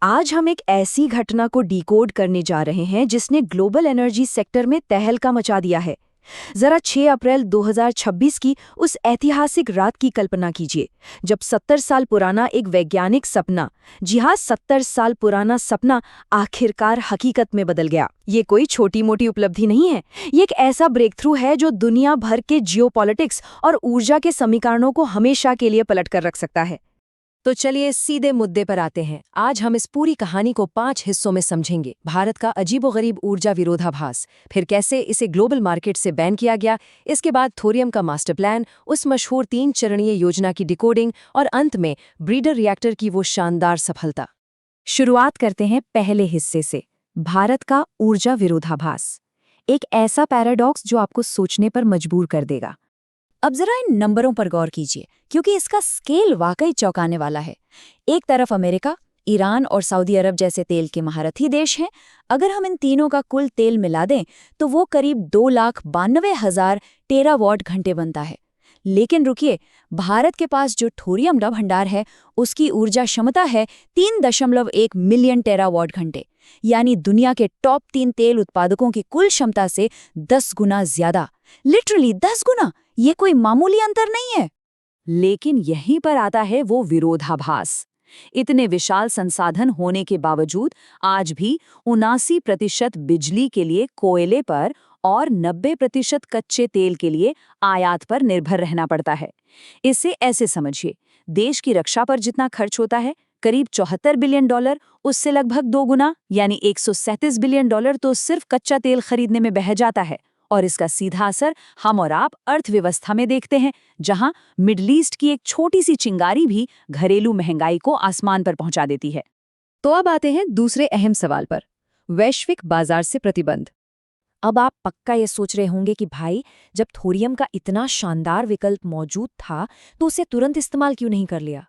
आज हम एक ऐसी घटना को डिकोड करने जा रहे हैं जिसने ग्लोबल एनर्जी सेक्टर में तहलका मचा दिया है। जरा 6 अप्रैल 2026 की उस ऐतिहासिक रात की कल्पना कीजिए, जब 70 साल पुराना एक वैज्ञानिक सपना, जी हाँ 70 साल पुराना सपना आखिरकार हकीकत में बदल गया। ये कोई छोटी मोटी उपलब्धि नहीं है, ये एक ऐसा ब्रेक थ्रू है जो दुनिया भर के जियोपॉलिटिक्स और ऊर्जा के समीकरणों को हमेशा के लिए पलट कर रख सकता है। तो चलिए सीधे मुद्दे पर आते हैं। आज हम इस पूरी कहानी को 5 हिस्सों में समझेंगे। भारत का अजीबोगरीब ऊर्जा विरोधाभास, फिर कैसे इसे ग्लोबल मार्केट से बैन किया गया, इसके बाद थोरियम का मास्टर प्लान, उस मशहूर 3 चरणीय योजना की डिकोडिंग और अंत में ब्रीडर रिएक्टर की वो शानदार सफलता। शुरुआत करते हैं पहले हिस्से से, भारत का ऊर्जा विरोधाभास। एक ऐसा पैराडॉक्स जो आपको सोचने पर मजबूर कर देगा। अब जरा इन नंबरों पर गौर कीजिए, क्योंकि इसका स्केल वाकई चौंकाने वाला है। एक तरफ अमेरिका, ईरान और सऊदी अरब जैसे तेल के महारथी देश हैं। अगर हम इन तीनों का कुल तेल मिला दें तो वो करीब 2,92,000 टेरावाट घंटे बनता है। लेकिन रुकिए, भारत के पास जो थोरियम का भंडार है उसकी ऊर्जा क्षमता है 3.1 मिलियन टेरावाट घंटे, यानी दुनिया के टॉप 3 तेल उत्पादकों की कुल क्षमता से 10 गुना ज्यादा। लिटरली 10 गुना। ये कोई मामूली अंतर नहीं है। लेकिन यहीं पर आता है वो विरोधाभास। इतने विशाल संसाधन होने के बावजूद आज भी 79% बिजली के लिए कोयले पर और 90% कच्चे तेल के लिए आयात पर निर्भर रहना पड़ता है। इसे ऐसे समझिए, देश की रक्षा पर जितना खर्च होता है, करीब $74 बिलियन, उससे लगभग 2 गुना यानी $137 बिलियन तो सिर्फ कच्चा तेल खरीदने में बह जाता है। और इसका सीधा असर हम और आप अर्थव्यवस्था में देखते हैं, जहां मिडल ईस्ट की एक छोटी सी चिंगारी भी घरेलू महंगाई को आसमान पर पहुंचा देती है। तो अब आते हैं दूसरे अहम सवाल पर, वैश्विक बाजार से प्रतिबंध। अब आप पक्का ये सोच रहे होंगे कि भाई, जब थोरियम का इतना शानदार विकल्प मौजूद था तो उसे तुरंत इस्तेमाल क्यों नहीं कर लिया?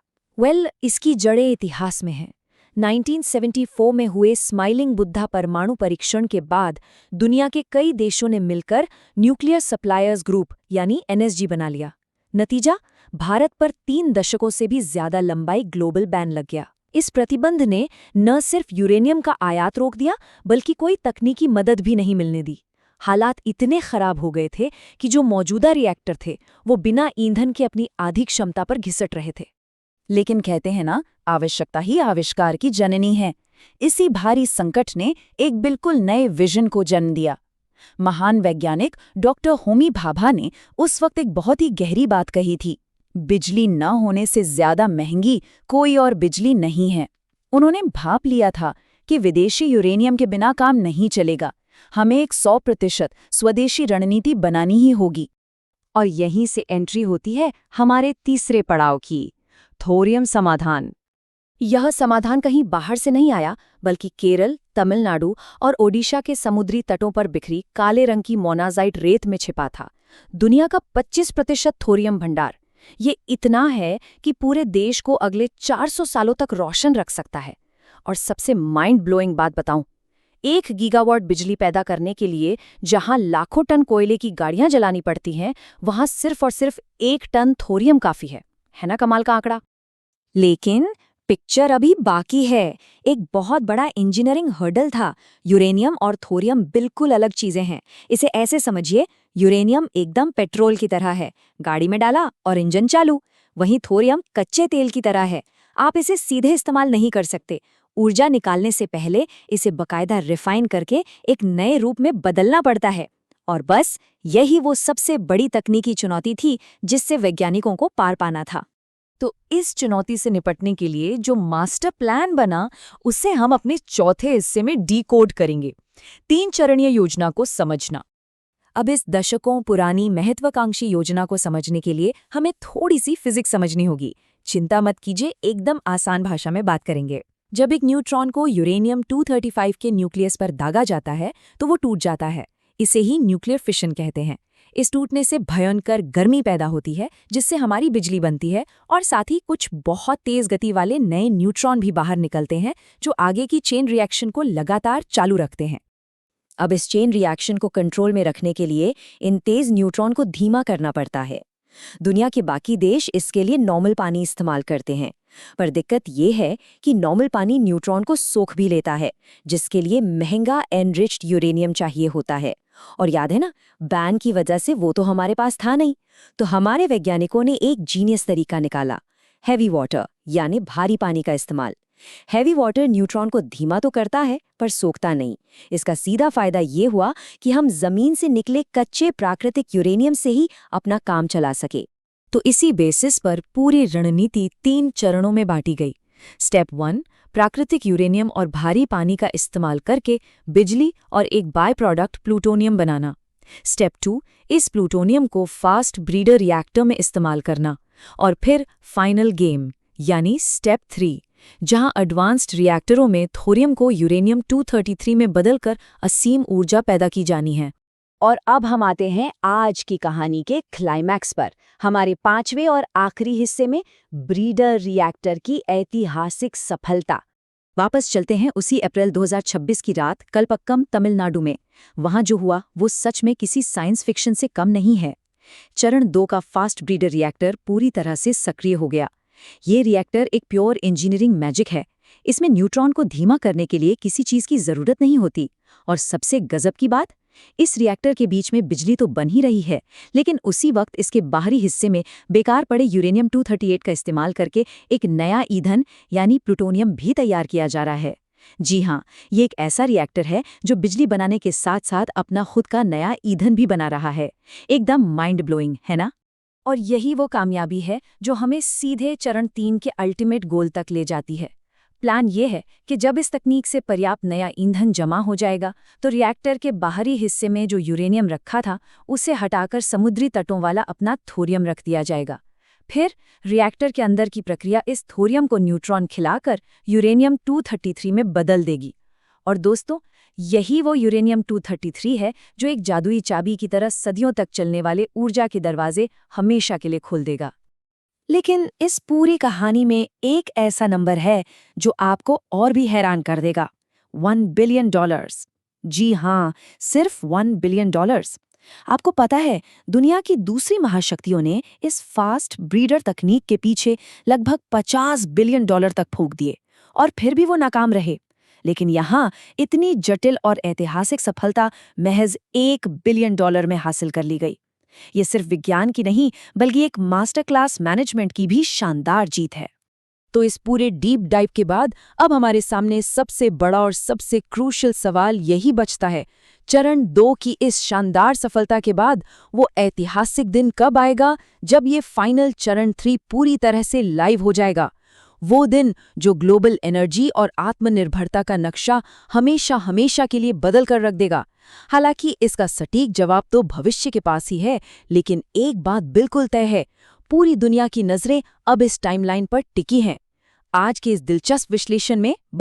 इसकी जड़ें इतिहास में हैं। 1974 में हुए स्माइलिंग बुद्धा परमाणु परीक्षण के बाद दुनिया के कई देशों ने मिलकर न्यूक्लियर सप्लायर्स ग्रुप यानी एनएसजी बना लिया। नतीजा, भारत पर 3 दशकों से भी ज्यादा लंबाई ग्लोबल बैन लग गया। इस प्रतिबंध ने न सिर्फ यूरेनियम का आयात रोक दिया, बल्कि कोई तकनीकी मदद भी नहीं मिलने दी। हालात इतने खराब हो गए थे कि जो मौजूदा रिएक्टर थे वो बिना ईंधन के अपनी आधी क्षमता पर घिसट रहे थे। लेकिन कहते हैं ना, आवश्यकता ही आविष्कार की जननी है। इसी भारी संकट ने एक बिल्कुल नए विजन को जन्म दिया। महान वैज्ञानिक डॉक्टर होमी भाभा ने उस वक्त एक बहुत ही गहरी बात कही थी, बिजली न होने से ज्यादा महंगी कोई और बिजली नहीं है। उन्होंने भाप लिया था कि विदेशी यूरेनियम के बिना काम नहीं चलेगा, हमें एक 100% स्वदेशी रणनीति बनानी ही होगी। और यहीं से एंट्री होती है हमारे तीसरे पड़ाव की, थोरियम समाधान। यह समाधान कहीं बाहर से नहीं आया, बल्कि केरल, तमिलनाडु और ओडिशा के समुद्री तटों पर बिखरी काले रंग की मोनाजाइट रेत में छिपा था। दुनिया का 25% थोरियम भंडार। ये इतना है कि पूरे देश को अगले 400 सालों तक रोशन रख सकता है। और सबसे माइंड ब्लोइंग बात बताऊं, 1 गीगावाट बिजली पैदा करने के लिए जहां लाखों टन कोयले की गाड़ियां जलानी पड़ती हैं, वहां सिर्फ और सिर्फ 1 टन थोरियम काफी है ना? कमाल का आंकड़ा। लेकिन पिक्चर अभी बाकी है। एक बहुत बड़ा इंजीनियरिंग हर्डल था। यूरेनियम और थोरियम बिल्कुल अलग चीजें हैं। इसे ऐसे समझिए, यूरेनियम एकदम पेट्रोल की तरह है, गाड़ी में डाला और इंजन चालू। वहीं थोरियम कच्चे तेल की तरह है, आप इसे सीधे इस्तेमाल नहीं कर सकते। ऊर्जा निकालने से पहले इसे बकायदा रिफाइन करके एक नए रूप में बदलना पड़ता है। और बस यही वो सबसे बड़ी तकनीकी चुनौती थी जिससे वैज्ञानिकों को पार पाना था। तो इस चुनौती से निपटने के लिए जो मास्टर प्लान बना, उसे हम अपने चौथे हिस्से में डिकोड करेंगे, 3 चरणीय योजना को समझना। अब इस दशकों पुरानी महत्वाकांक्षी योजना को समझने के लिए हमें थोड़ी सी फिजिक्स समझनी होगी। चिंता मत कीजिए, एकदम आसान भाषा में बात करेंगे। जब एक न्यूट्रॉन को यूरेनियम 235 के न्यूक्लियस पर दागा जाता है तो वो टूट जाता है। इसे ही न्यूक्लियर फिशन कहते हैं। इस टूटने से भयंकर गर्मी पैदा होती है, जिससे हमारी बिजली बनती है, और साथ ही कुछ बहुत तेज गति वाले नए न्यूट्रॉन भी बाहर निकलते हैं, जो आगे की चेन रिएक्शन को लगातार चालू रखते हैं। अब इस चेन रिएक्शन को कंट्रोल में रखने के लिए इन तेज न्यूट्रॉन को धीमा करना पड़ता है। दुनिया के बाकी देश इसके लिए नॉर्मल पानी इस्तेमाल करते हैं, पर दिक्कत ये है कि नॉर्मल पानी न्यूट्रॉन को सोख भी लेता है, जिसके लिए महंगा एनरिच्ड यूरेनियम चाहिए होता है। और याद है ना, बैन की वजह से वो तो हमारे पास था नहीं। तो हमारे वैज्ञानिकों ने एक जीनियस तरीका निकाला, हैवी वाटर यानी भारी पानी का इस्तेमाल। हैवी वाटर न्यूट्रॉन को धीमा तो करता है पर सोखता नहीं। इसका सीधा फायदा ये हुआ कि हम जमीन से निकले कच्चे प्राकृतिक यूरेनियम से ही अपना काम चला सके। तो इसी बेसिस पर पूरी रणनीति 3 चरणों में बांटी गई। स्टेप 1, प्राकृतिक यूरेनियम और भारी पानी का इस्तेमाल करके बिजली और एक by product plutonium banana. Step 2, इस प्लूटोनियम को फास्ट ब्रीडर रिएक्टर में इस्तेमाल करना। और फिर फाइनल गेम यानी स्टेप 3, जहां एडवांस्ड रिएक्टरों में थोरियम को यूरेनियम 233 में बदलकर असीम ऊर्जा पैदा की जानी है। और अब हम आते हैं आज की कहानी के क्लाइमैक्स पर, हमारे 5वें और आखिरी हिस्से में ब्रीडर रिएक्टर की ऐतिहासिक सफलता। वापस चलते हैं उसी अप्रैल 2026 की रात कल्पक्कम, तमिलनाडु में। वहां जो हुआ वो सच में किसी साइंस फिक्शन से कम नहीं है। चरण 2 का फास्ट ब्रीडर रिएक्टर पूरी तरह से सक्रिय हो गया। ये रिएक्टर एक प्योर इंजीनियरिंग मैजिक है। इसमें न्यूट्रॉन को धीमा करने के लिए किसी चीज की जरूरत नहीं होती। और सबसे गजब की बात, इस रिएक्टर के बीच में बिजली तो बन ही रही है, लेकिन उसी वक्त इसके बाहरी हिस्से में बेकार पड़े यूरेनियम 238 का इस्तेमाल करके एक नया ईंधन यानी प्लूटोनियम भी तैयार किया जा रहा है। जी हाँ, ये एक ऐसा रिएक्टर है जो बिजली बनाने के साथ साथ अपना खुद का नया ईंधन भी बना रहा है। एकदम माइंड ब्लोइंग है ना? और यही वो कामयाबी है जो हमें सीधे चरण 3 के अल्टीमेट गोल तक ले जाती है। प्लान ये है कि जब इस तकनीक से पर्याप्त नया ईंधन जमा हो जाएगा तो रिएक्टर के बाहरी हिस्से में जो यूरेनियम रखा था उसे हटाकर समुद्री तटों वाला अपना थोरियम रख दिया जाएगा। फिर रिएक्टर के अंदर की प्रक्रिया इस थोरियम को न्यूट्रॉन खिलाकर यूरेनियम 233 में बदल देगी। और दोस्तों, यही वो यूरेनियम 233 है जो एक जादुई चाबी की तरह सदियों तक चलने वाले ऊर्जा के दरवाजे हमेशा के लिए खोल देगा। लेकिन इस पूरी कहानी में एक ऐसा नंबर है जो आपको और भी हैरान कर देगा, $1 बिलियन। जी हाँ, सिर्फ $1 बिलियन। आपको पता है, दुनिया की दूसरी महाशक्तियों ने इस फास्ट ब्रीडर तकनीक के पीछे लगभग $50 बिलियन तक फूंक दिए और फिर भी वो नाकाम रहे। लेकिन यहाँ इतनी जटिल और ऐतिहासिक सफलता महज $1 बिलियन में हासिल कर ली गई। ये सिर्फ विज्ञान की नहीं बल्कि एक मास्टर क्लास मैनेजमेंट की भी शानदार जीत है। तो इस पूरे डीप डाइव के बाद अब हमारे सामने सबसे बड़ा और सबसे क्रूशियल सवाल यही बचता है, चरण 2 की इस शानदार सफलता के बाद वो ऐतिहासिक दिन कब आएगा जब ये फाइनल चरण 3 पूरी तरह से लाइव हो जाएगा। वो दिन जो ग्लोबल एनर्जी और आत्मनिर्भरता का नक्शा हमेशा हमेशा के लिए बदल कर रख देगा। हालांकि इसका सटीक जवाब तो भविष्य के पास ही है, लेकिन एक बात बिल्कुल तय है, पूरी दुनिया की नजरें अब इस टाइमलाइन पर टिकी हैं। आज के इस दिलचस्प विश्लेषण में